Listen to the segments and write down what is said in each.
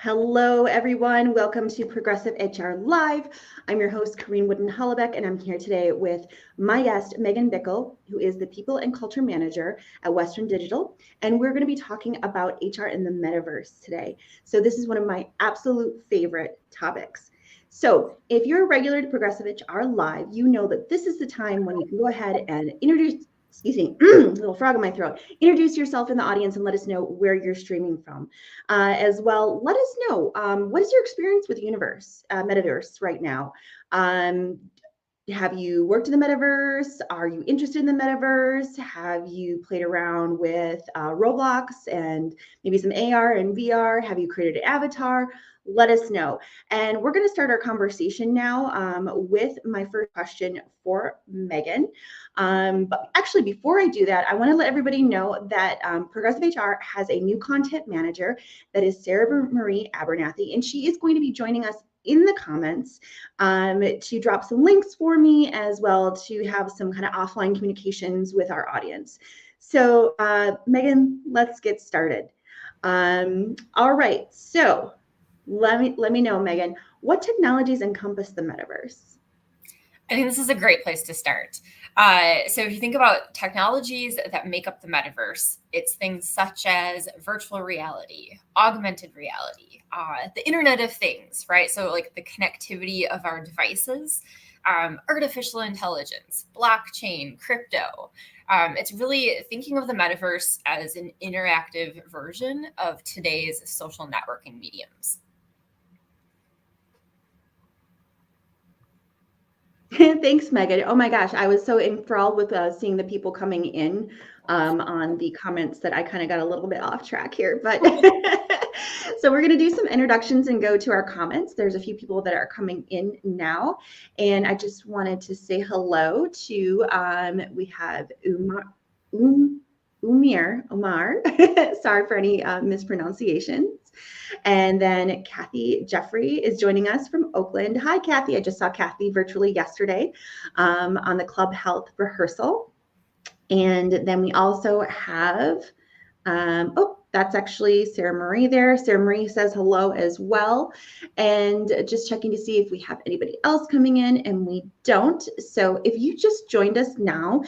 Hello, everyone. Welcome to Progressive HR Live. I'm your host, Corrine Wooden-Hollebeck, and I'm here today with my guest, Megan Bickle, who is the People and Culture Manager at Western Digital. And we're going to be talking about HR in the Metaverse today. So this is one of my absolute favorite topics. So if you're a regular to Progressive HR Live, you know that this is the time when you can go ahead and little frog in my throat. Introduce yourself in the audience and let us know where you're streaming from. As well, let us know, what is your experience with Metaverse right now? Have you worked in the Metaverse? Are you interested in the Metaverse? Have you played around with Roblox and maybe some AR and VR? Have you created an avatar? Let us know. And we're going to start our conversation now with my first question for Megan. But actually, before I do that, I want to let everybody know that Progressive HR has a new content manager that is Sarah Marie Abernathy, and she is going to be joining us in the comments to drop some links for me, as well to have some kind of offline communications with our audience. So Megan, let's get started. All right, so let me know, Megan, what technologies encompass the Metaverse? I think this is a great place to start. So if you think about technologies that make up the metaverse, it's things such as virtual reality, augmented reality, the Internet of Things, right? So like the connectivity of our devices, artificial intelligence, blockchain, crypto. It's really thinking of the metaverse as an interactive version of today's social networking mediums. Thanks, Megan. Oh my gosh, I was so enthralled with seeing the people coming in on the comments that I kind of got a little bit off track here. But so we're going to do some introductions and go to our comments. There's a few people that are coming in now. And I just wanted to say hello to, we have Omar. Sorry for any mispronunciations. And then Kathy Jeffrey is joining us from Oakland. Hi, Kathy. I just saw Kathy virtually yesterday on the Club Health rehearsal. And then we also have, that's actually Sarah Marie there. Sarah Marie says hello as well. And just checking to see if we have anybody else coming in, and we don't. So if you just joined us now,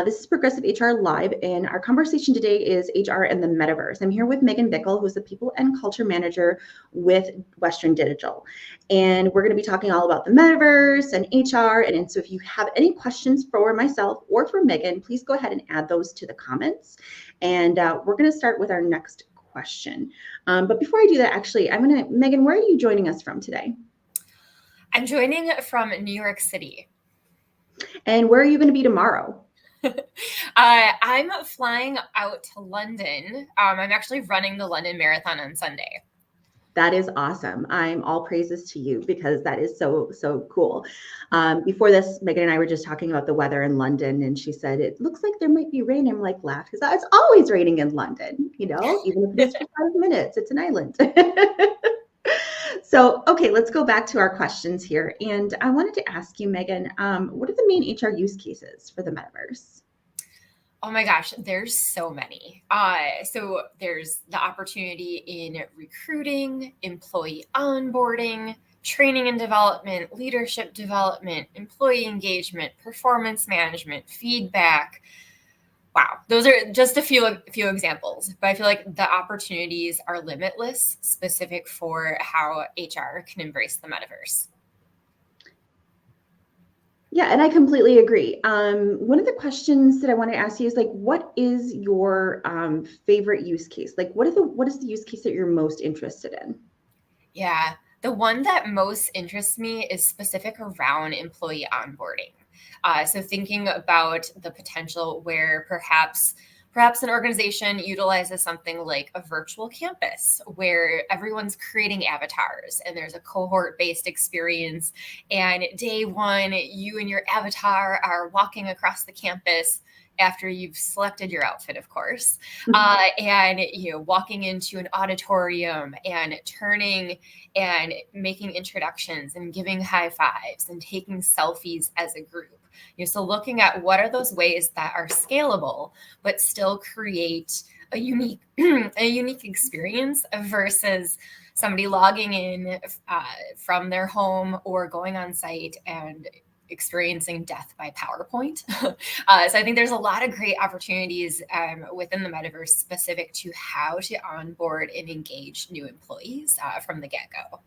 this is Progressive HR Live, and our conversation today is HR and the Metaverse. I'm here with Megan Bickle, who's the People and Culture Manager with Western Digital. And we're going to be talking all about the Metaverse and HR. And so if you have any questions for myself or for Megan, please go ahead and add those to the comments. And we're going to start with our next question. But before I do that, actually, Megan, where are you joining us from today? I'm joining from New York City. And where are you going to be tomorrow? I'm flying out to London. I'm actually running the London Marathon on Sunday. That is awesome. I'm all praises to you, because that is so cool. Before this, Megan and I were just talking about the weather in London, and she said, it looks like there might be rain. I'm like, laughed, because it's always raining in London, even if it's for 5 minutes, it's an island. So, okay, let's go back to our questions here. And I wanted to ask you, Megan, what are the main HR use cases for the Metaverse? Oh my gosh, there's so many. So there's the opportunity in recruiting, employee onboarding, training and development, leadership development, employee engagement, performance management, feedback. Wow, those are just a few examples, but I feel like the opportunities are limitless, specific for how HR can embrace the metaverse. Yeah, and I completely agree. One of the questions that I want to ask you is what is your favorite use case? What is the use case that you're most interested in? Yeah, the one that most interests me is specific around employee onboarding. So thinking about the potential where perhaps an organization utilizes something like a virtual campus where everyone's creating avatars and there's a cohort-based experience. And day one, you and your avatar are walking across the campus after you've selected your outfit, of course, and walking into an auditorium and turning and making introductions and giving high fives and taking selfies as a group. So looking at what are those ways that are scalable, but still create a unique a unique experience versus somebody logging in from their home or going on site and experiencing death by PowerPoint. So I think there's a lot of great opportunities within the metaverse specific to how to onboard and engage new employees from the get-go.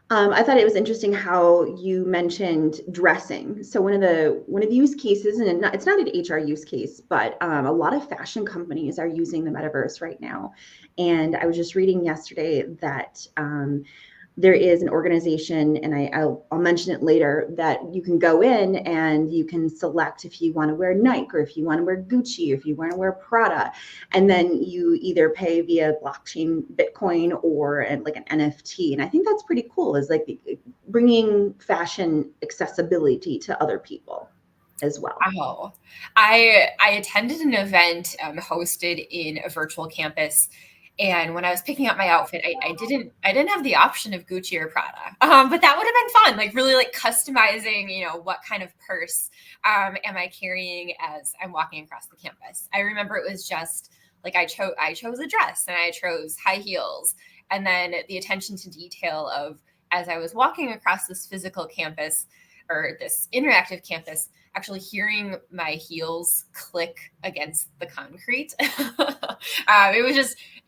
I thought it was interesting how you mentioned dressing. So one of the use cases, and it's not an HR use case, but a lot of fashion companies are using the metaverse right now. And I was just reading yesterday that there is an organization, and I'll mention it later, that you can go in and you can select if you want to wear Nike or if you want to wear Gucci, or if you want to wear Prada, and then you either pay via blockchain, Bitcoin, or like an NFT. And I think that's pretty cool, is like bringing fashion accessibility to other people as well. Oh, I attended an event hosted in a virtual campus. And when I was picking out my outfit, I didn't have the option of Gucci or Prada, but that would have been fun. Like really, like customizing, what kind of purse am I carrying as I'm walking across the campus. I remember it was just like I chose a dress and I chose high heels, and then the attention to detail of as I was walking across this physical campus or this interactive campus, actually hearing my heels click against the concrete.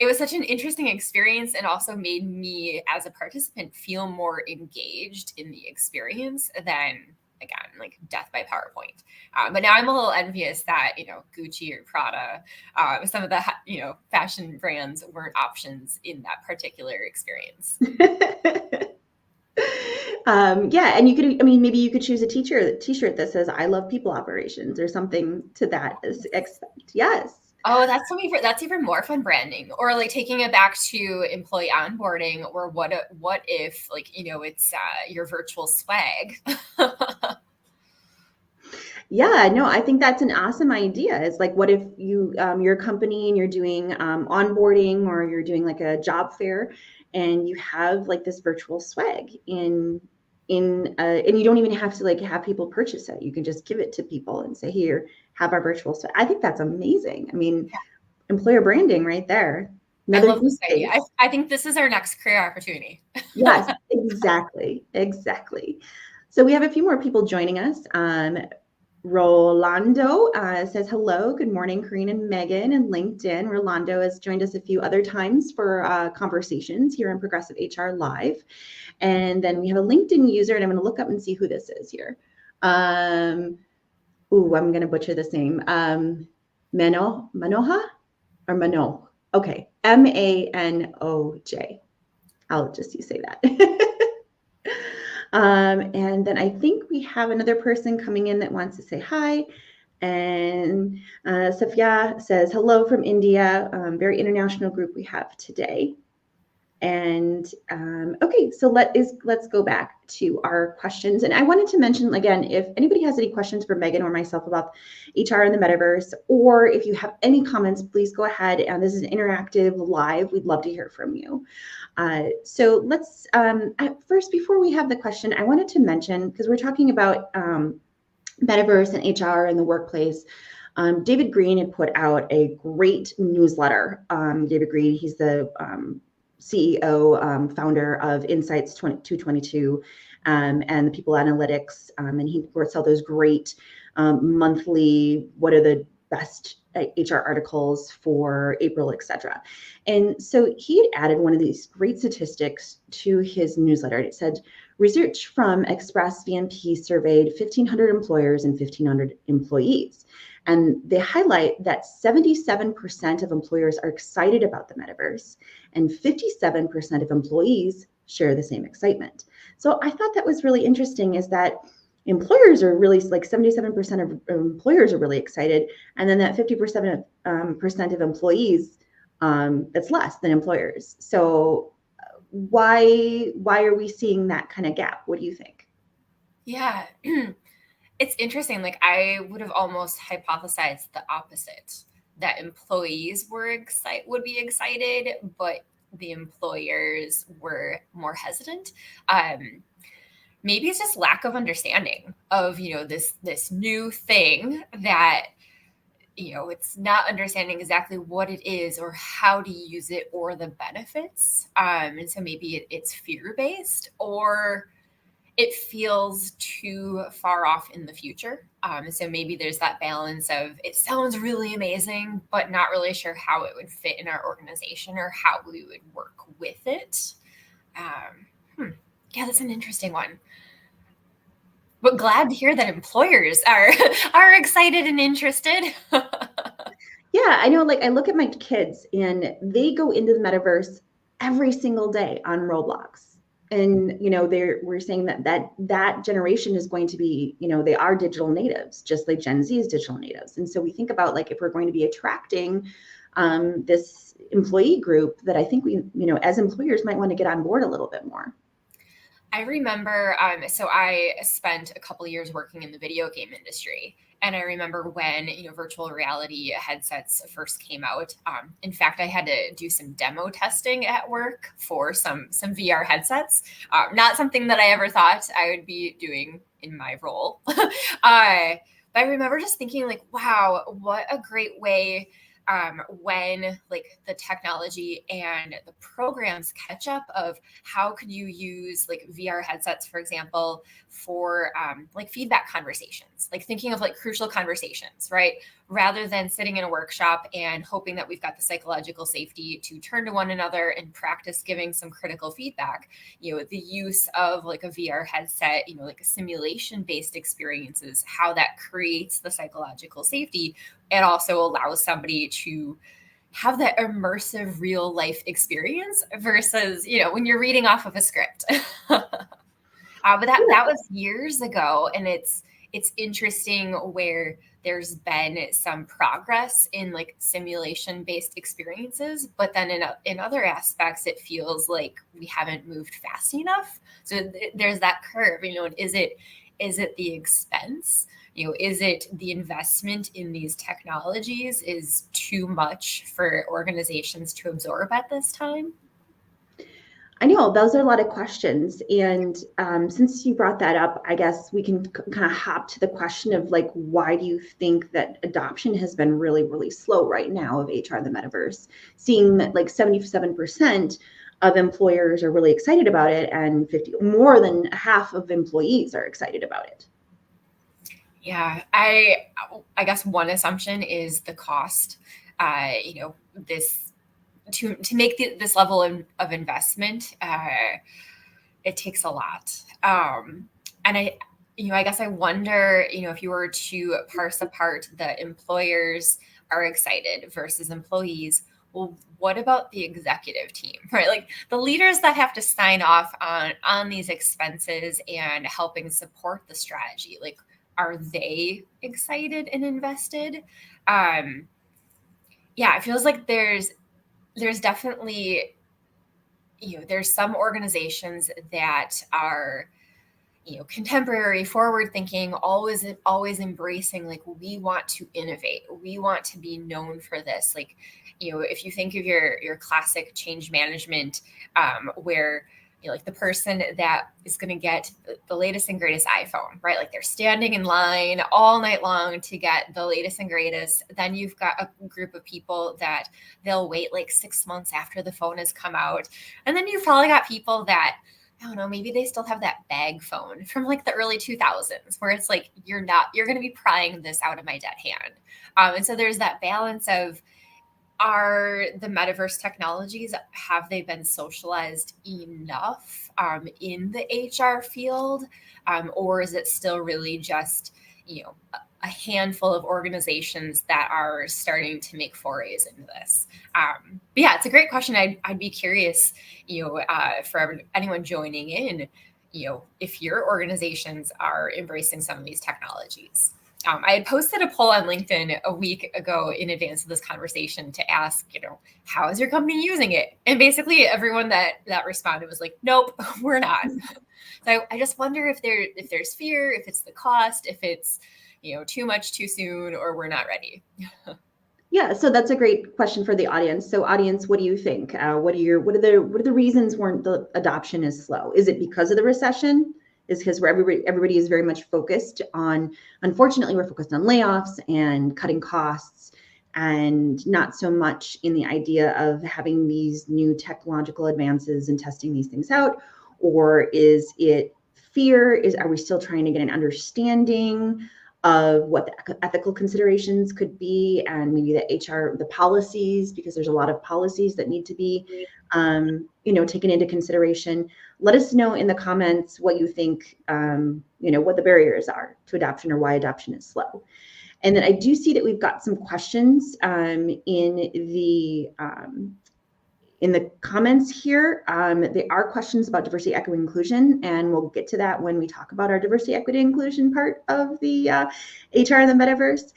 It was such an interesting experience, and also made me as a participant feel more engaged in the experience than, again, like death by PowerPoint. But now I'm a little envious that, Gucci or Prada, some of the, fashion brands weren't options in that particular experience. Yeah, and maybe you could choose a t-shirt that says "I love people operations" or something to that expect. Yes. Oh, that's even more fun branding. Or like taking it back to employee onboarding, or what if like, it's your virtual swag. Yeah, no, I think that's an awesome idea. It's like, what if you're a company and you're doing onboarding, or you're doing like a job fair, and you have like this virtual swag and you don't even have to like have people purchase it. You can just give it to people and say, "Here, have our virtual swag." I think that's amazing. I mean, employer branding right there. I love this idea. I think this is our next career opportunity. Yes, exactly. So we have a few more people joining us. Rolando says hello. Good morning, Corinne and Megan, and LinkedIn. Rolando has joined us a few other times for conversations here on Progressive HR Live. And then we have a LinkedIn user, and I'm going to look up and see who this is here. I'm going to butcher this name. Manoja or Mano? Okay, Manoj. I'll just say that. And then I think we have another person coming in that wants to say hi. And Safia says, hello from India. Very international group we have today. And okay, so let's go back to our questions. And I wanted to mention again, if anybody has any questions for Megan or myself about HR in the metaverse, or if you have any comments, please go ahead. And this is an interactive live. We'd love to hear from you. So let's first, before we have the question, I wanted to mention, because we're talking about metaverse and HR in the workplace. David Green had put out a great newsletter. David Green, he's the CEO, founder of Insights 222 and the People Analytics. And he reports all those great monthly, what are the best HR articles for April, etc. And so he had added one of these great statistics to his newsletter. It said, research from Express VNP surveyed 1,500 employers and 1,500 employees. And they highlight that 77% of employers are excited about the metaverse, and 57% of employees share the same excitement. So I thought that was really interesting, is that employers are really, like 77% of employers are really excited. And then that 50% of employees, it's less than employers. So why are we seeing that kind of gap? What do you think? Yeah. It's interesting. Like I would have almost hypothesized the opposite, that employees would be excited, but the employers were more hesitant. Maybe it's just lack of understanding of, this new thing that it's not understanding exactly what it is or how to use it or the benefits. And so maybe it's fear-based, or it feels too far off in the future. So maybe there's that balance of it sounds really amazing, but not really sure how it would fit in our organization or how we would work with it. Yeah, that's an interesting one. But glad to hear that employers are excited and interested. Yeah, I know, like I look at my kids and they go into the metaverse every single day on Roblox. And we're saying that generation is going to be, they are digital natives, just like Gen Z is digital natives. And so we think about like if we're going to be attracting this employee group, that I think we, as employers might want to get on board a little bit more. I remember, so I spent a couple of years working in the video game industry. And I remember when, virtual reality headsets first came out. In fact, I had to do some demo testing at work for some VR headsets. Not something that I ever thought I would be doing in my role. But I remember just thinking like, wow, what a great way when like the technology and the programs catch up of how could you use like VR headsets, for example, for like feedback conversations, like thinking of like crucial conversations, right? Rather than sitting in a workshop and hoping that we've got the psychological safety to turn to one another and practice giving some critical feedback, the use of like a VR headset, like a simulation based experiences, how that creates the psychological safety. It also allows somebody to have that immersive real life experience versus, when you're reading off of a script. But that was years ago. And it's interesting where there's been some progress in like simulation based experiences, but then in other aspects, it feels like we haven't moved fast enough. So there's that curve, is it the expense? Is it the investment in these technologies is too much for organizations to absorb at this time? I know those are a lot of questions. And since you brought that up, I guess we can kind of hop to the question of like, why do you think that adoption has been really, really slow right now of HR, the metaverse, seeing that like 77% of employers are really excited about it and more than half of employees are excited about it? Yeah, I guess one assumption is the cost. This to make this level of investment, it takes a lot. And I guess I wonder, if you were to parse apart the employers are excited versus employees, well, what about the executive team, right? Like the leaders that have to sign off on these expenses and helping support the strategy, like, are they excited and invested? Yeah, it feels like there's definitely, there's some organizations that are, contemporary, forward thinking, always embracing, like, we want to innovate, we want to be known for this. Like, if you think of your classic change management, where like the person that is going to get the latest and greatest iPhone, right? Like they're standing in line all night long to get the latest and greatest. Then you've got a group of people that they'll wait like 6 months after the phone has come out. And then you've probably got people that, I don't know, maybe they still have that bag phone from like the early 2000s where it's like, you're going to be prying this out of my dead hand. And so there's that balance of, are the metaverse technologies, have they been socialized enough in the HR field? Or is it still really just, a handful of organizations that are starting to make forays into this? But yeah, it's a great question. I'd be curious, for anyone joining in, if your organizations are embracing some of these technologies. I had posted a poll on LinkedIn a week ago in advance of this conversation to ask, how is your company using it? And basically everyone that responded was like, nope, we're not. So I just wonder if there's fear, if it's the cost, if it's, too much too soon, or we're not ready. Yeah, so that's a great question for the audience. So audience, what do you think? What are the reasons the adoption is slow? Is it because of the recession? is because everybody is very much focused on, unfortunately, we're focused on layoffs and cutting costs, and not so much in the idea of having these new technological advances and testing these things out? Or is it fear? Are we still trying to get an understanding of what the ethical considerations could be, and maybe the policies, because there's a lot of policies that need to be taken into consideration? Let us know in the comments what you think, what the barriers are to adoption, or why adoption is slow. And then I do see that we've got some questions in the comments here. There are questions about diversity, equity, inclusion, and we'll get to that when we talk about our diversity, equity, inclusion part of the HR and the metaverse.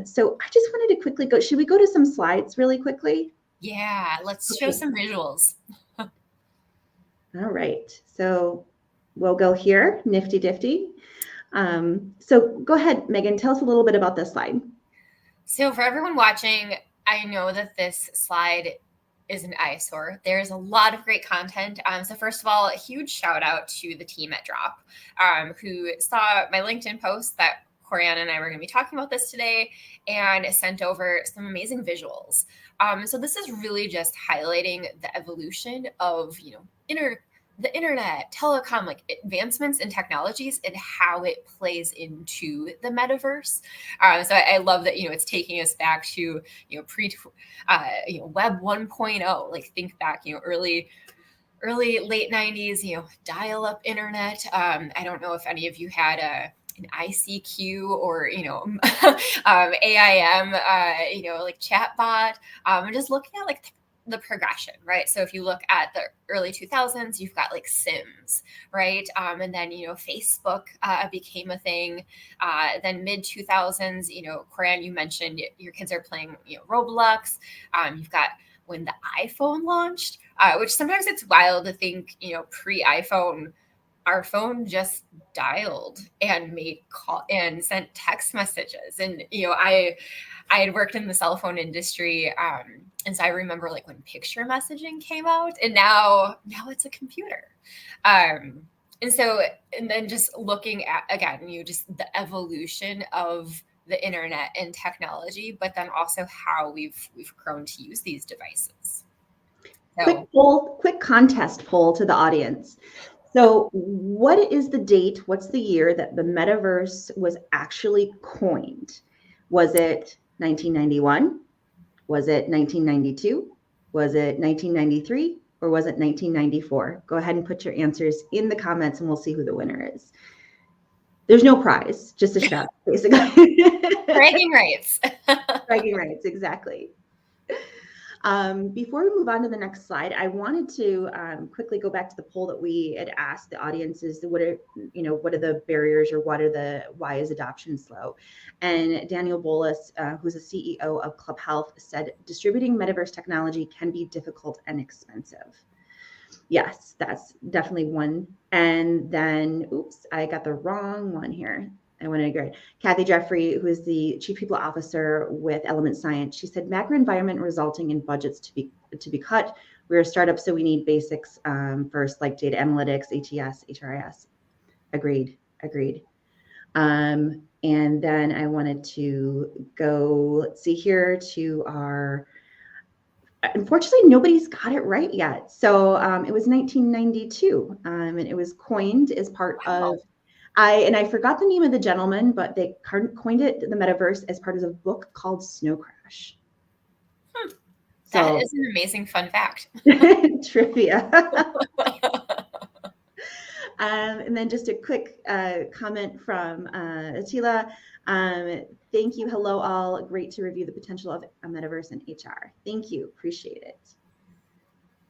So I just wanted to quickly go. Should we go to some slides really quickly? Yeah, let's show some visuals. All right, so we'll go here, nifty difty. So go ahead, Megan, tell us a little bit about this slide. So for everyone watching, I know that this slide is an eyesore. There's a lot of great content. So first of all, a huge shout out to the team at Drop, who saw my LinkedIn post that Corianne and I were going to be talking about this today, and sent over some amazing visuals. So this is really just highlighting the evolution of, the internet, telecom, like advancements in technologies and how it plays into the metaverse. So I love that, it's taking us back to, web 1.0, like think back, early late 90s, dial-up internet. I don't know if any of you had an ICQ or, AIM, like chatbot. And just looking at like the progression, right? So if you look at the early 2000s, you've got like Sims, right? And then, Facebook became a thing. Then mid 2000s, Corianne, you mentioned your kids are playing, Roblox. You've got when the iPhone launched, which sometimes it's wild to think, pre-iPhone, our phone just dialed and made call and sent text messages. And, I had worked in the cell phone industry. And so I remember like when picture messaging came out, and now it's a computer. And then just looking at, again, just the evolution of the internet and technology, but then also how we've grown to use these devices. So, quick contest poll to the audience. So what is the date? What's the year that the metaverse was actually coined? Was it 1991? Was it 1992? Was it 1993? Or was it 1994? Go ahead and put your answers in the comments and we'll see who the winner is. There's no prize, just a shout, basically. Bragging rights. Bragging rights, exactly. Before we move on to the next slide, I wanted to quickly go back to the poll that we had asked the audiences, what are the barriers, or why is adoption slow? And Daniel Bolus, who's a CEO of Club Health, said distributing metaverse technology can be difficult and expensive. Yes, that's definitely one. And then, oops, I got the wrong one here. I want to agree. Kathy Jeffrey, who is the Chief People Officer with Element Science, she said macro environment resulting in budgets to be cut. We're a startup, so we need basics first, like data analytics, ATS, HRIS. Agreed. And then I wanted to go, let's see here, to our, unfortunately, nobody's got it right yet. So it was 1992, and it was coined as part of, I forgot the name of the gentleman, but they coined it, the metaverse, as part of a book called Snow Crash. That is an amazing fun fact. Trivia. And then just a quick comment from Attila. Thank you. Hello, all. Great to review the potential of a metaverse in HR. Thank you. Appreciate it.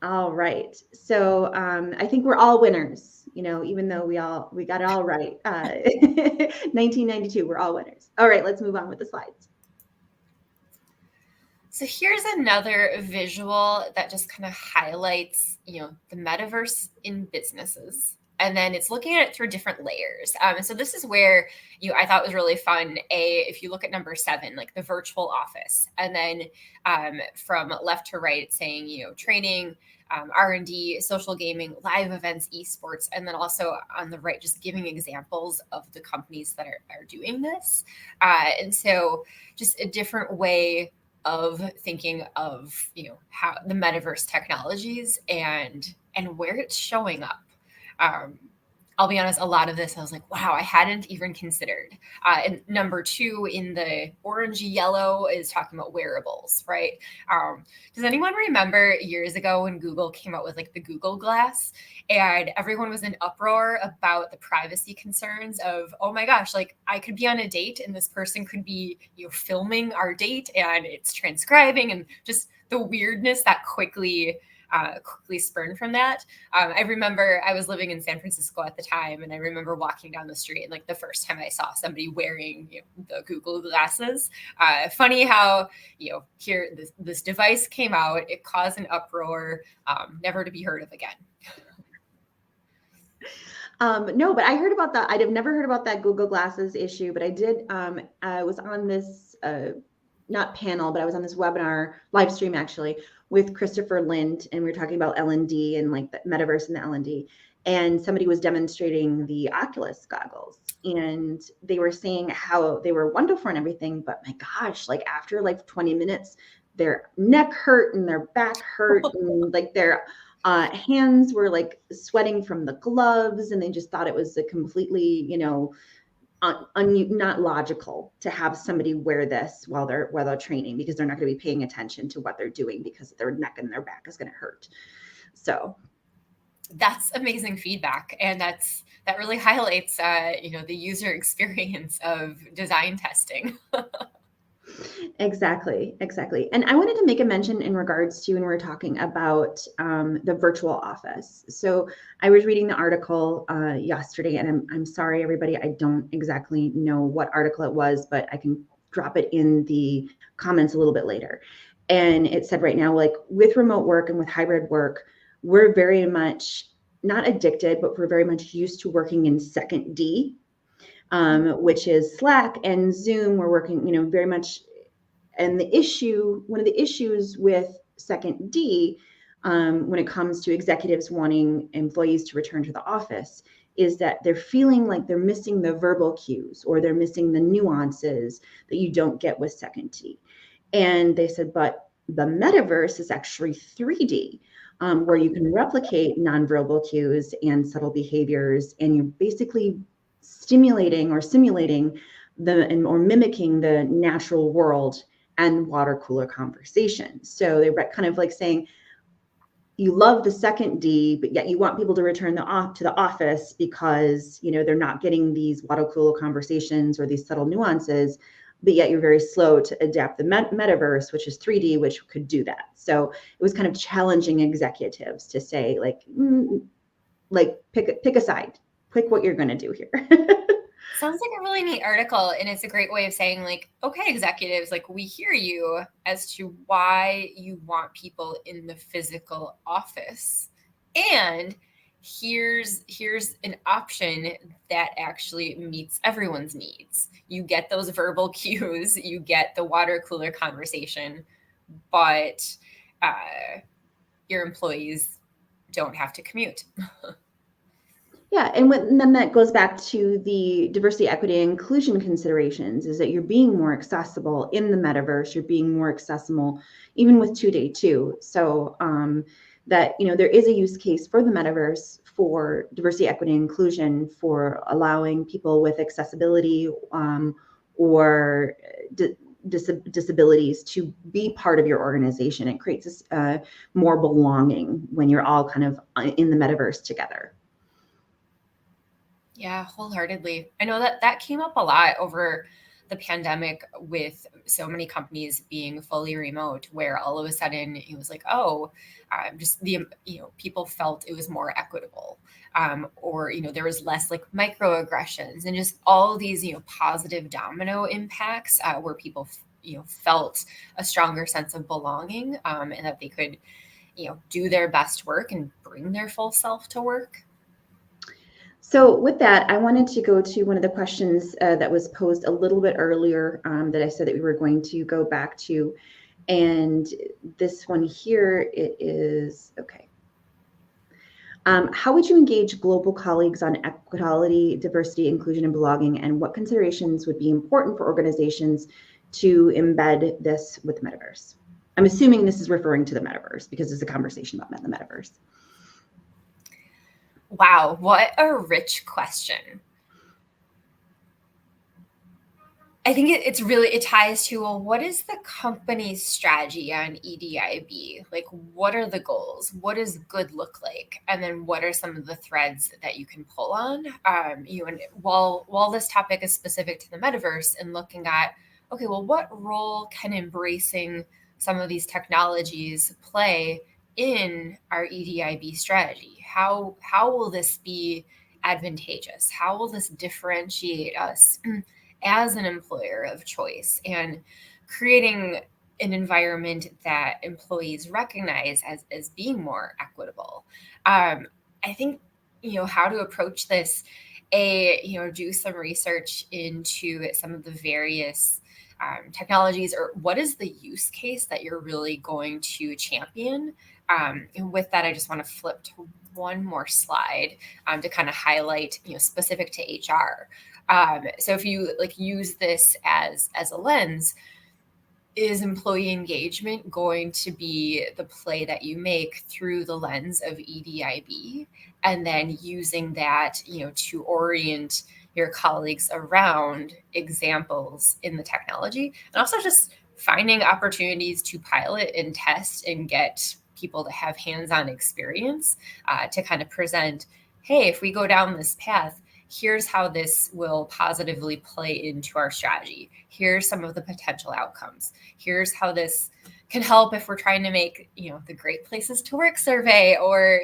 All right. So I think we're all winners. Even though we got it all right. 1992, we're all winners. All right, let's move on with the slides. So here's another visual that just kind of highlights, the metaverse in businesses. And then it's looking at it through different layers. And so this is where I thought was really fun. If you look at number 7, like the virtual office, and then from left to right, saying, training, R&D, social gaming, live events, esports, and then also on the right, just giving examples of the companies that are doing this. And so just a different way of thinking of, how the metaverse technologies and where it's showing up. I'll be honest, a lot of this I was like, wow, I hadn't even considered. And number 2 in the orangey yellow is talking about wearables, right? Does anyone remember years ago when Google came out with like the Google Glass, and everyone was in uproar about the privacy concerns of, oh my gosh, like I could be on a date and this person could be, filming our date and it's transcribing, and just the weirdness that quickly spurned from that. I remember I was living in San Francisco at the time, and I remember walking down the street, and like the first time I saw somebody wearing the Google glasses. Funny how here this device came out, it caused an uproar, never to be heard of again. No, but I heard about that. I'd have never heard about that Google Glasses issue, but I did. I was on this not panel, but I was on this webinar live stream actually with Christopher Lind, and we were talking about L&D and like the metaverse and the L&D, and somebody was demonstrating the Oculus goggles, and they were saying how they were wonderful and everything, but my gosh, like after like 20 minutes, their neck hurt and their back hurt and like their hands were like sweating from the gloves, and they just thought it was a completely, not logical to have somebody wear this while they're training, because they're not going to be paying attention to what they're doing because their neck and their back is going to hurt. So that's amazing feedback, and that really highlights the user experience of design testing. Exactly. And I wanted to make a mention in regards to when we're talking about the virtual office. So I was reading the article yesterday, and I'm sorry, everybody, I don't exactly know what article it was, but I can drop it in the comments a little bit later. And it said right now, like with remote work and with hybrid work, we're very much not addicted, but we're very much used to working in second D, which is Slack and Zoom. We're working, very much. And one of the issues with second D, when it comes to executives wanting employees to return to the office, is that they're feeling like they're missing the verbal cues, or they're missing the nuances that you don't get with second D. And they said, but the metaverse is actually 3D, where you can replicate nonverbal cues and subtle behaviors, and you're basically stimulating or simulating or mimicking the natural world and water cooler conversation. So they were kind of like saying, you love the second D, but yet you want people to return to the office because they're not getting these water cooler conversations or these subtle nuances, but yet you're very slow to adapt the metaverse, which is 3D, which could do that. So it was kind of challenging executives to say, pick a side, pick what you're going to do here. Sounds like a really neat article, and it's a great way of saying, like, okay, executives, like, we hear you as to why you want people in the physical office, and here's an option that actually meets everyone's needs. You get those verbal cues, you get the water cooler conversation, but your employees don't have to commute. Yeah, and then that goes back to the diversity, equity, and inclusion considerations, is that you're being more accessible in the metaverse, you're being more accessible even with 2-day 2. So that, there is a use case for the metaverse for diversity, equity, and inclusion, for allowing people with accessibility or disabilities to be part of your organization. It creates more belonging when you're all kind of in the metaverse together. Yeah, wholeheartedly. I know that came up a lot over the pandemic, with so many companies being fully remote, where all of a sudden it was like, just people felt it was more equitable, or there was less like microaggressions, and just all of these positive domino impacts, where people felt a stronger sense of belonging, and that they could do their best work and bring their full self to work. So with that, I wanted to go to one of the questions that was posed a little bit earlier, that I said that we were going to go back to. And this one here, it is, okay. How would you engage global colleagues on equality, diversity, inclusion, and belonging? And what considerations would be important for organizations to embed this with the metaverse? I'm assuming this is referring to the metaverse because it's a conversation about the metaverse. Wow, what a rich question. I think it ties to, well, what is the company's strategy on EDIB? Like, what are the goals? What does good look like? And then what are some of the threads that you can pull on? And while this topic is specific to the metaverse and looking at, okay, well, what role can embracing some of these technologies play in our EDIB strategy? How will this be advantageous? How will this differentiate us as an employer of choice, and creating an environment that employees recognize as being more equitable? I think, how to approach this, do some research into some of the various technologies, or what is the use case that you're really going to champion. And with that, I just want to flip to one more slide to kind of highlight, specific to HR. So if you use this as a lens, is employee engagement going to be the play that you make through the lens of EDIB, and then using that, to orient your colleagues around examples in the technology, and also just finding opportunities to pilot and test and get people to have hands-on experience to kind of present, hey, if we go down this path, here's how this will positively play into our strategy. Here's some of the potential outcomes. Here's how this can help if we're trying to make, the Great Places to Work survey, or,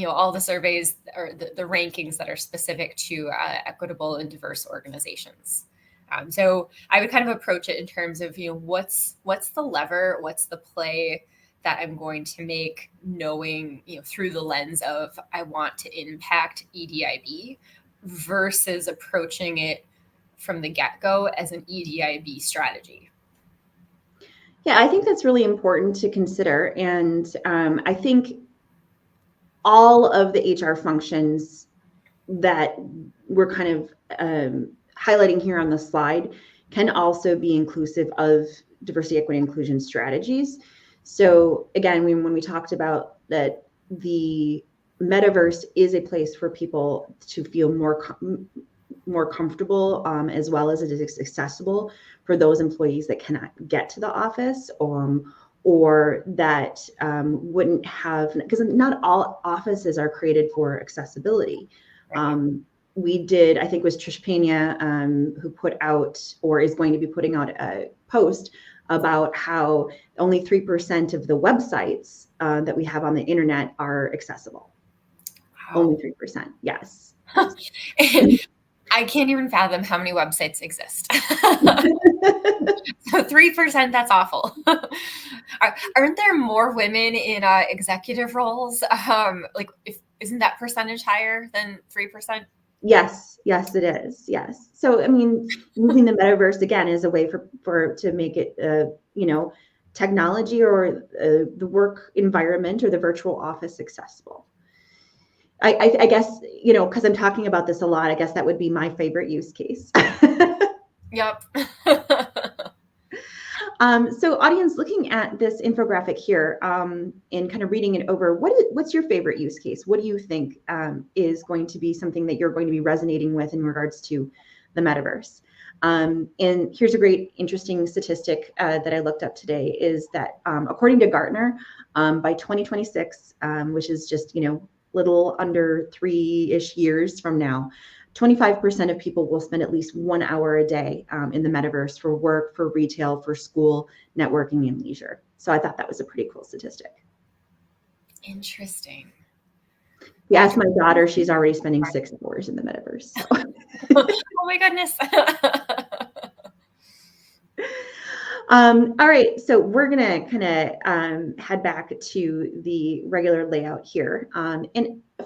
all the surveys or the rankings that are specific to equitable and diverse organizations. So I would kind of approach it in terms of, what's the lever, what's the play that I'm going to make, knowing, through the lens of, I want to impact EDIB, versus approaching it from the get-go as an EDIB strategy. Yeah, I think that's really important to consider. And I think all of the HR functions that we're kind of highlighting here on the slide can also be inclusive of diversity, equity, inclusion strategies. So again, when we talked about that, the metaverse is a place for people to feel more comfortable, as well as it is accessible for those employees that cannot get to the office, or that wouldn't have, because not all offices are created for accessibility. We did, I think it was Trish Pena who put out, or is going to be putting out, a post about how only 3% of the websites that we have on the internet are accessible. Wow. Only 3%, yes. I can't even fathom how many websites exist. So 3%, that's awful. Aren't there more women in executive roles? Isn't that percentage higher than 3%? Yes, it is. Yes. So, I mean, using the metaverse again is a way to make it, technology or the work environment or the virtual office accessible. I guess, because I'm talking about this a lot, I guess that would be my favorite use case. Yep. So audience, looking at this infographic here and kind of reading it over, what's your favorite use case? What do you think is going to be something that you're going to be resonating with in regards to the metaverse? And here's a great, interesting statistic that I looked up today, is that according to Gartner, by 2026, which is just, little under 3-ish years from now, 25% of people will spend at least 1 hour a day in the metaverse for work, for retail, for school, networking, and leisure. So I thought that was a pretty cool statistic. Interesting. Yeah, ask my daughter, she's already spending 6 hours in the metaverse. So. Oh my goodness. All right, so we're gonna kind of head back to the regular layout here. And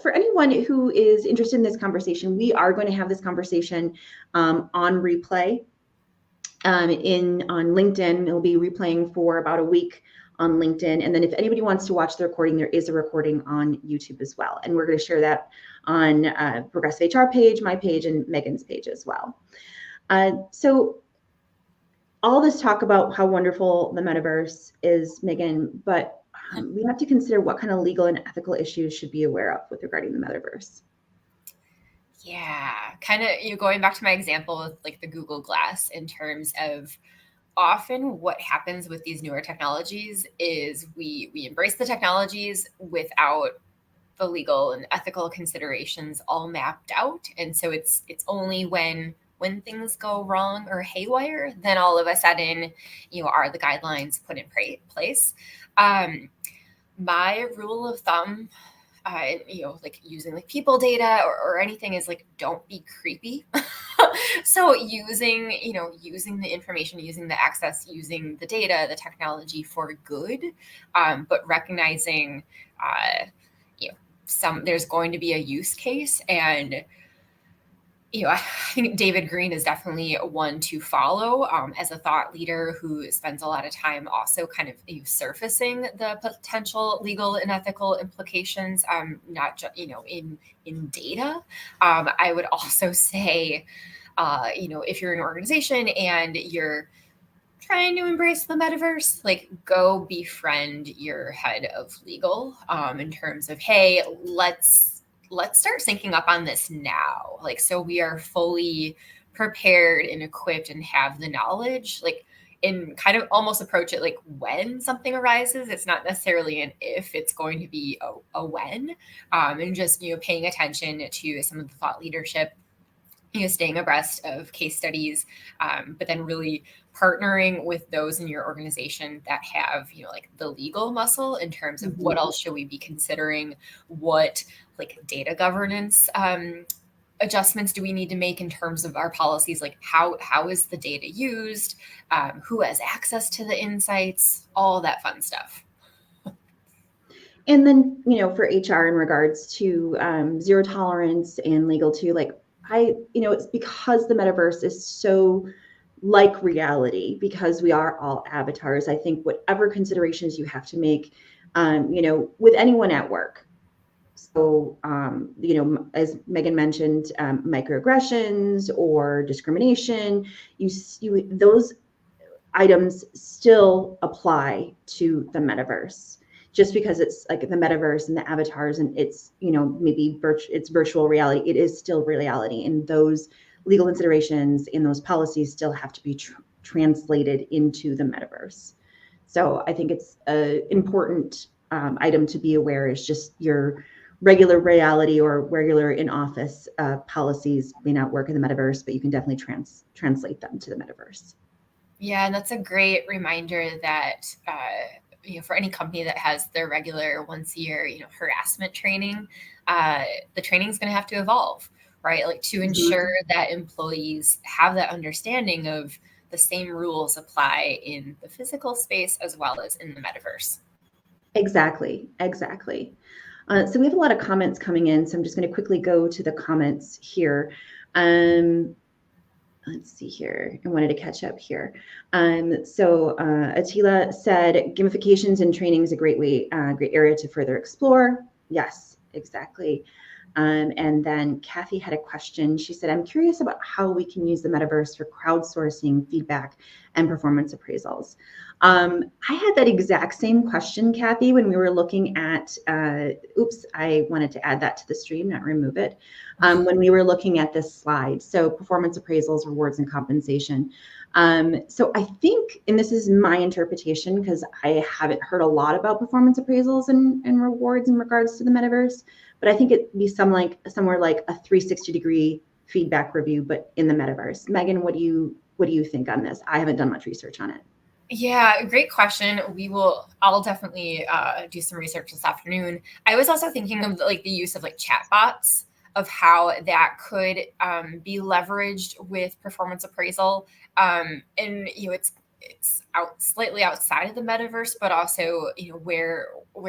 for anyone who is interested in this conversation, we are going to have this conversation on replay on LinkedIn. It'll be replaying for about a week on LinkedIn. And then if anybody wants to watch the recording, there is a recording on YouTube as well. And we're going to share that on Progressive HR page, my page, and Megan's page as well. So all this talk about how wonderful the metaverse is, Megan, but we have to consider what kind of legal and ethical issues should be aware of with regarding the metaverse. Yeah, kind of, going back to my example with like the Google Glass, in terms of often what happens with these newer technologies is we embrace the technologies without the legal and ethical considerations all mapped out. And so it's only when things go wrong or haywire, then all of a sudden, are the guidelines put in place. My rule of thumb, like using like people data or anything, is like, don't be creepy. So using the information, using the access, using the data, the technology for good, but recognizing, there's going to be a use case. And I think David Green is definitely one to follow, as a thought leader who spends a lot of time also kind of surfacing the potential legal and ethical implications, not just in data. I would also say, if you're an organization and you're trying to embrace the metaverse, like, go befriend your head of legal, in terms of, hey, let's start syncing up on this now, like, so we are fully prepared and equipped and have the knowledge, like, and kind of almost approach it like when something arises. It's not necessarily an if, it's going to be a when, and just paying attention to some of the thought leadership, staying abreast of case studies, but then really partnering with those in your organization that have, like, the legal muscle in terms of what else should we be considering, what like data governance adjustments do we need to make in terms of our policies, like how is the data used, who has access to the insights, all that fun stuff. And then, for HR in regards to zero tolerance and legal too, like it's because the metaverse is so like reality, because we are all avatars. I think whatever considerations you have to make, with anyone at work. So, as Megan mentioned, microaggressions or discrimination, those items still apply to the metaverse. Just because it's like the metaverse and the avatars and it's, maybe it's virtual reality, it is still reality. And those legal considerations and those policies still have to be translated into the metaverse. So I think it's an important item to be aware, is just your regular reality or regular in office policies may not work in the metaverse, but you can definitely translate them to the metaverse. Yeah, and that's a great reminder that, for any company that has their regular once a year, harassment training, the training is going to have to evolve, right? Like, to ensure that employees have that understanding of the same rules apply in the physical space as well as in the metaverse. Exactly. So we have a lot of comments coming in, so I'm just going to quickly go to the comments here. Let's see here. I wanted to catch up here. So Attila said, gamifications and training is a great area to further explore. Yes, exactly. And then Kathy had a question. She said, I'm curious about how we can use the metaverse for crowdsourcing feedback and performance appraisals. I had that exact same question, Kathy, when we were looking at, I wanted to add that to the stream, not remove it. When we were looking at this slide, so performance appraisals, rewards, and compensation. So I think, and this is my interpretation because I haven't heard a lot about performance appraisals and rewards in regards to the metaverse, but I think it'd be somewhere like a 360-degree feedback review, but in the metaverse. Megan, what do you think on this? I haven't done much research on it. Yeah, great question. I'll definitely do some research this afternoon. I was also thinking of like the use of like chatbots, of how that could be leveraged with performance appraisal. And it's slightly outside of the metaverse, but also where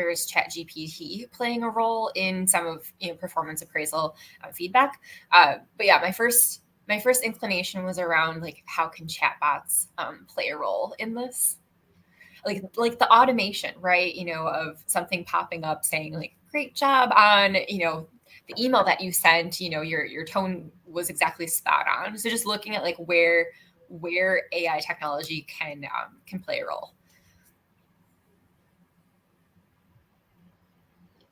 is ChatGPT playing a role in some of performance appraisal feedback. But yeah, my first inclination was around like, how can chatbots play a role in this? like the automation, right? Of something popping up saying like, great job on, the email that you sent, your tone was exactly spot on. So just looking at like where AI technology can play a role.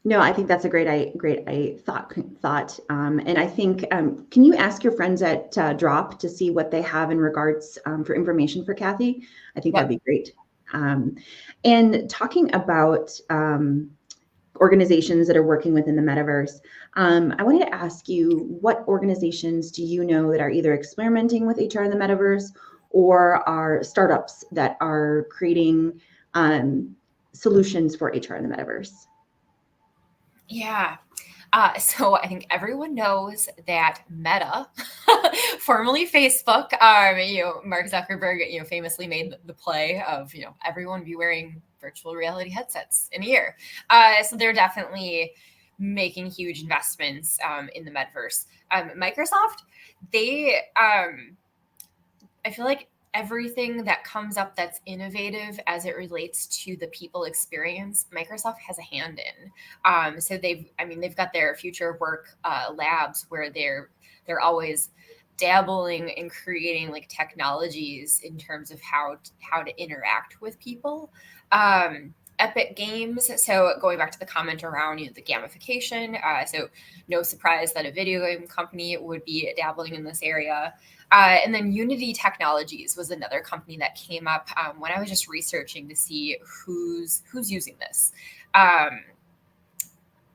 No, I think that's a great thought. And I think, can you ask your friends at Drop to see what they have in regards for information for Kathy? I think that'd be great. And talking about organizations that are working within the metaverse, I wanted to ask you, what organizations do you know that are either experimenting with HR in the metaverse or are startups that are creating solutions for HR in the metaverse? Yeah. So I think everyone knows that Meta, formerly Facebook, Mark Zuckerberg, famously made the play of, everyone be wearing virtual reality headsets in a year. So they're definitely making huge investments in the metaverse. Microsoft, I feel like everything that comes up that's innovative as it relates to the people experience, Microsoft has a hand in. So they've got their future work labs where they're always dabbling in creating like technologies in terms of how to interact with people. Epic Games. So going back to the comment around the gamification. So no surprise that a video game company would be dabbling in this area. And then Unity Technologies was another company that came up when I was just researching to see who's using this.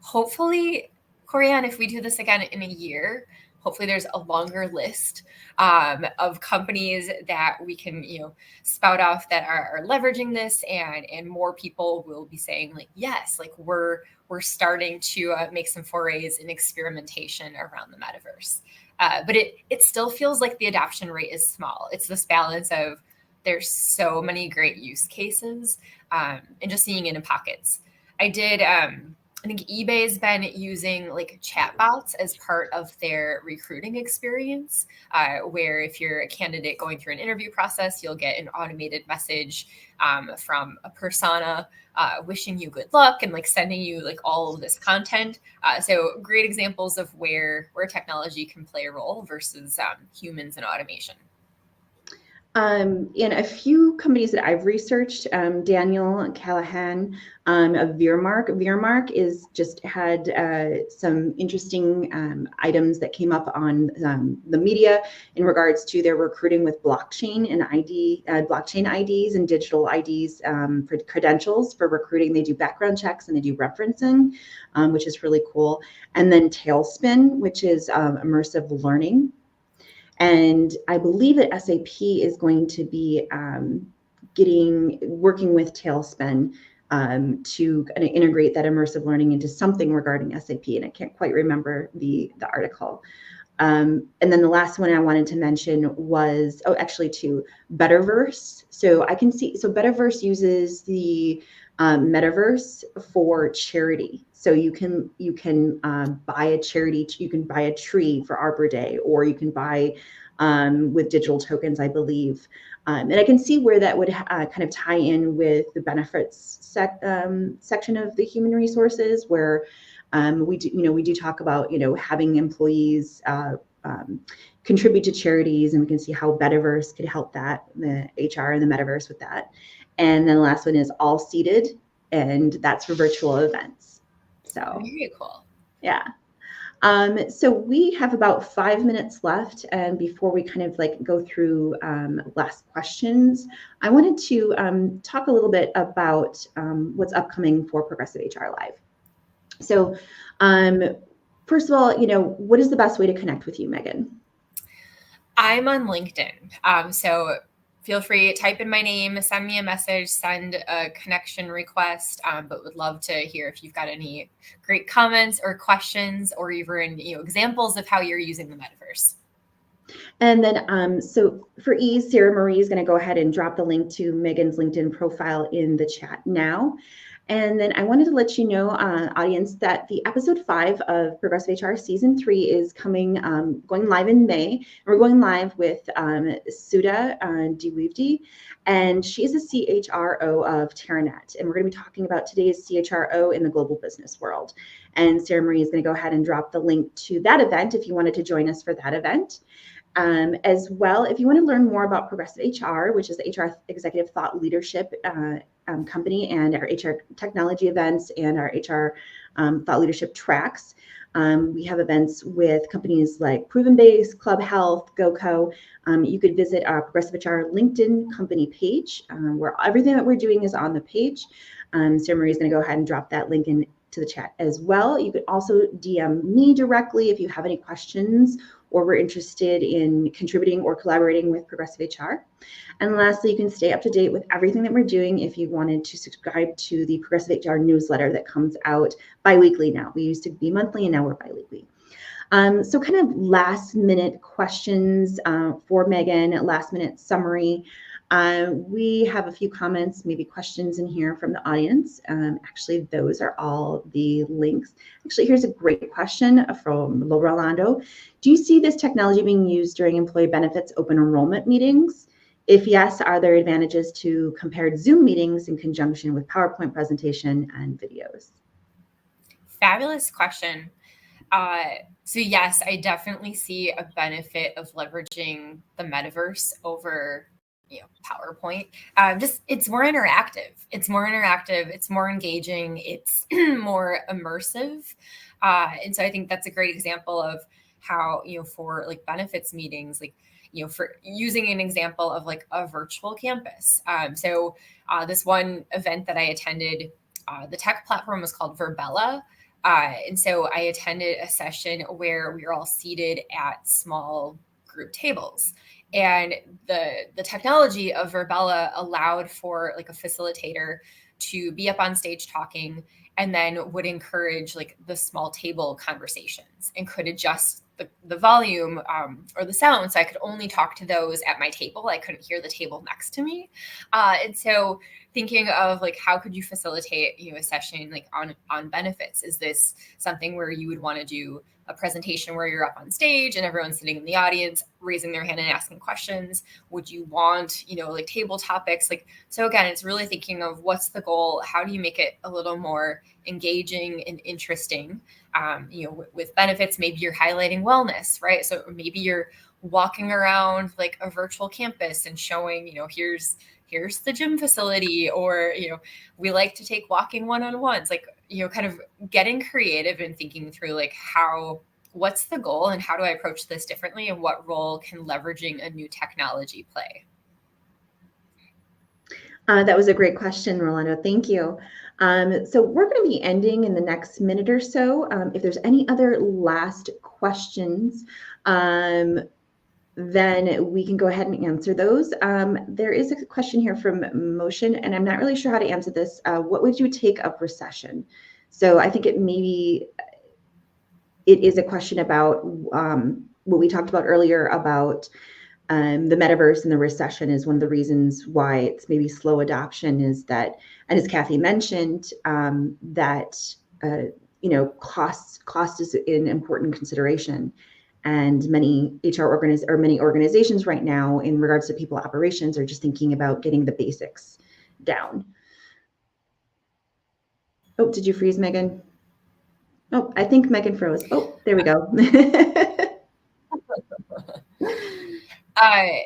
Hopefully, Corianne, if we do this again in a year, hopefully there's a longer list of companies that we can, spout off that are leveraging this, and more people will be saying like, yes, like we're starting to make some forays in experimentation around the metaverse. But it still feels like the adoption rate is small. It's this balance of there's so many great use cases and just seeing it in pockets. I think eBay's been using like chatbots as part of their recruiting experience, where if you're a candidate going through an interview process, you'll get an automated message from a persona wishing you good luck and like sending you like all of this content. So great examples of where technology can play a role versus humans and automation. In a few companies that I've researched, Daniel Callahan of Veermark. Veermark is just had some interesting items that came up on the media in regards to their recruiting with blockchain and blockchain IDs and digital IDs for credentials for recruiting. They do background checks and they do referencing, which is really cool. And then Tailspin, which is immersive learning. And I believe that SAP is going to be working with Tailspin to kind of integrate that immersive learning into something regarding SAP. And I can't quite remember the article. And then the last one I wanted to mention was, Betterverse. So Betterverse uses the Metaverse for charity. So you can buy a charity. You can buy a tree for Arbor Day, or you can buy with digital tokens, I believe. And I can see where that would kind of tie in with the benefits section of the human resources, where we do talk about having employees contribute to charities, and we can see how Metaverse could help that, the HR and the Metaverse with that. And then the last one is All Seated, and that's for virtual events. So very cool. Yeah. So we have about 5 minutes left, and before we kind of like go through last questions, I wanted to talk a little bit about what's upcoming for Progressive HR Live. So first of all, what is the best way to connect with you, Megan? I'm on LinkedIn. So feel free, type in my name, send me a message, send a connection request, but would love to hear if you've got any great comments or questions, or even examples of how you're using the metaverse. And then, so for ease, Sarah Marie is going to go ahead and drop the link to Megan's LinkedIn profile in the chat now. And then I wanted to let you know, audience, that the episode 5 of Progressive HR Season 3 is coming, going live in May. And we're going live with Sudha Diwivdi, and she is a CHRO of Terranet. And we're going to be talking about today's CHRO in the global business world. And Sarah Marie is going to go ahead and drop the link to that event if you wanted to join us for that event. As well, if you want to learn more about Progressive HR, which is the HR Executive Thought Leadership company, and our HR technology events and our HR thought leadership tracks, we have events with companies like Proven Base, Club Health, GoCo. You could visit our Progressive HR LinkedIn company page, where everything that we're doing is on the page. Sarah Marie is going to go ahead and drop that link into the chat as well. You could also DM me directly if you have any questions or we're interested in contributing or collaborating with Progressive HR. And lastly, you can stay up to date with everything that we're doing if you wanted to subscribe to the Progressive HR newsletter that comes out bi-weekly now. We used to be monthly and now we're bi-weekly. So kind of last minute questions for Megan, last minute summary. We have a few comments, maybe questions in here from the audience. Actually, those are all the links. Actually, here's a great question from Rolando. Do you see this technology being used during employee benefits open enrollment meetings? If yes, are there advantages to compared Zoom meetings in conjunction with PowerPoint presentation and videos? Fabulous question. So yes, I definitely see a benefit of leveraging the metaverse over PowerPoint. Just it's more interactive. It's more interactive. It's more engaging. It's more immersive. And so I think that's a great example of how, for like benefits meetings, like, for using an example of like a virtual campus. So this one event that I attended, the tech platform was called Verbella. And so I attended a session where we were all seated at small group tables. And the technology of Verbella allowed for like a facilitator to be up on stage talking, and then would encourage like the small table conversations and could adjust the volume or the sound. So I could only talk to those at my table. I couldn't hear the table next to me. And so thinking of like, how could you facilitate, a session like on benefits? Is this something where you would want to do a presentation where you're up on stage and everyone's sitting in the audience, raising their hand and asking questions? Would you want, like table topics? Like, so again, it's really thinking of what's the goal? How do you make it a little more engaging and interesting? With benefits, maybe you're highlighting wellness, right? So maybe you're walking around like a virtual campus and showing, here's the gym facility, or, we like to take walking one-on-ones, like, kind of getting creative and thinking through like what's the goal and how do I approach this differently, and what role can leveraging a new technology play? That was a great question, Rolando. Thank you. So we're going to be ending in the next minute or so. If there's any other last questions, then we can go ahead and answer those. There is a question here from Motion, and I'm not really sure how to answer this. What would you take of recession? So I think it is a question about what we talked about earlier about the metaverse and the recession is one of the reasons why it's maybe slow adoption, is that, and as Kathy mentioned, that cost is an important consideration, and many many organizations right now in regards to people operations are just thinking about getting the basics down. Oh, did you freeze, Megan? Oh, I think Megan froze. Oh, there we go.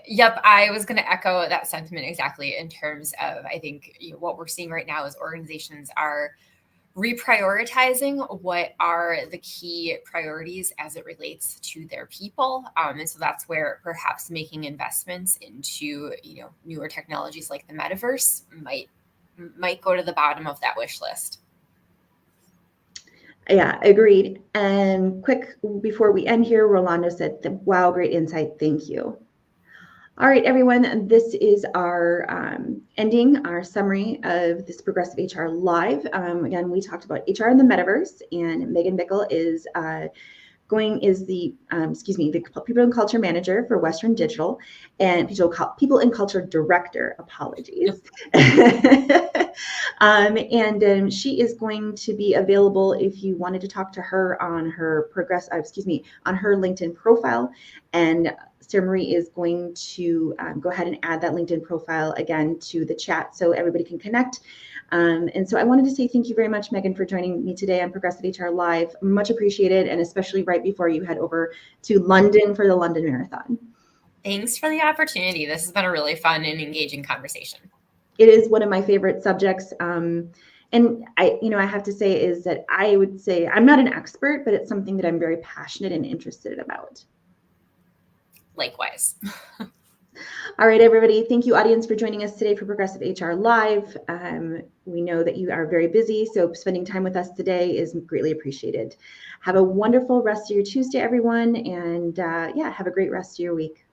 Yep, I was going to echo that sentiment exactly, in terms of, I think what we're seeing right now is organizations are reprioritizing what are the key priorities as it relates to their people. And so that's where perhaps making investments into, newer technologies like the metaverse might go to the bottom of that wish list. Yeah, agreed. And quick, before we end here, Rolando said, wow, great insight. Thank you. All right, everyone, this is our ending, our summary of this Progressive HR Live. Again, we talked about HR in the Metaverse, and Megan Bickle is is the People and Culture Manager for Western Digital, and People and Culture Director. Apologies. She is going to be available if you wanted to talk to her on her on her LinkedIn profile. And Sarah Marie is going to go ahead and add that LinkedIn profile again to the chat so everybody can connect. And so I wanted to say thank you very much, Megan, for joining me today on Progressive HR Live. Much appreciated, and especially right before you head over to London for the London Marathon. Thanks for the opportunity. This has been a really fun and engaging conversation. It is one of my favorite subjects. And I have to say is that I would say I'm not an expert, but it's something that I'm very passionate and interested about. Likewise. All right, everybody. Thank you, audience, for joining us today for Progressive HR Live. We know that you are very busy, so spending time with us today is greatly appreciated. Have a wonderful rest of your Tuesday, everyone, and have a great rest of your week.